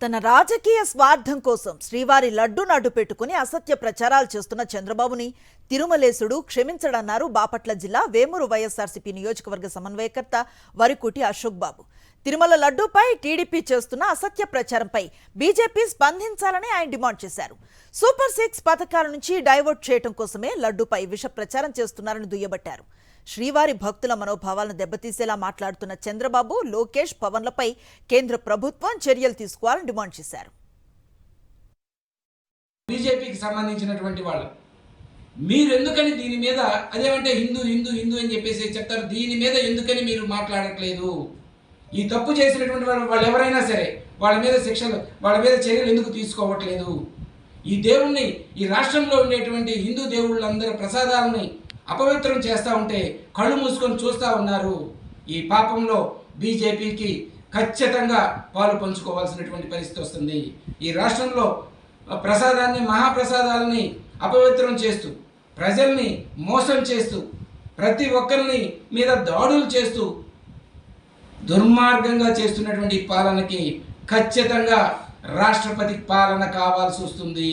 తన రాజకీయ స్వార్థం కోసం శ్రీవారి లడ్డూను అడ్డుపెట్టుకుని అసత్య ప్రచారాలు చేస్తున్న చంద్రబాబుని తిరుమలేశుడు క్షమించడన్నారు బాపట్ల జిల్లా వేమూరు వైఎస్ఆర్సీపీ నియోజకవర్గ సమన్వయకర్త వరికుటి అశోక్ బాబు. తిరుమల లడ్డూపై టీడీపీ చేస్తున్న అసత్య ప్రచారంపై బీజేపీ స్పందించాలని ఆయన డిమాండ్ చేశారు. సూపర్ 6 పథకాల నుంచి డైవర్ట్ చేయడం కోసమే లడ్డూపై విష ప్రచారం చేస్తున్నారని దుయ్యబట్టారు. శ్రీవారి భక్తుల మనోభావాలను దెబ్బతీసేలా మాట్లాడుతున్న చంద్రబాబు, లోకేష్, పవన్లపై కేంద్ర ప్రభుత్వం చర్యలు తీసుకోవాలని డిమాండ్ చేశారు. బీజేపీకి సంబంధించినటువంటి వాళ్ళు మీరు ఎందుకని దీని మీద అదేమంటే హిందూ హిందూ హిందూ అని చెప్పేసి చెప్తారు. దీని మీద ఎందుకని మీరు మాట్లాడట్లేదు? ఈ తప్పు చేసినటువంటి వాళ్ళు ఎవరైనా సరే వాళ్ళ మీద శిక్షలు, వాళ్ళ మీద చర్యలు ఎందుకు తీసుకోవట్లేదు? ఈ దేవుణ్ణి, ఈ రాష్ట్రంలో ఉండేటువంటి హిందూ దేవుళ్ళందరి ప్రసాదాలని అపవిత్రం చేస్తూ ఉంటే కళ్ళు మూసుకొని చూస్తూ ఉన్నారు. ఈ పాపంలో బీజేపీకి ఖచ్చితంగా పాలు పంచుకోవాల్సినటువంటి పరిస్థితి వస్తుంది. ఈ రాష్ట్రంలో ప్రసాదాన్ని, మహాప్రసాదాలని అపవిత్రం చేస్తూ, ప్రజల్ని మోసం చేస్తూ, ప్రతి ఒక్కరిని మీద దాడులు చేస్తూ దుర్మార్గంగా చేస్తున్నటువంటి పాలనకి ఖచ్చితంగా రాష్ట్రపతి పాలన కావాల్సి వస్తుంది.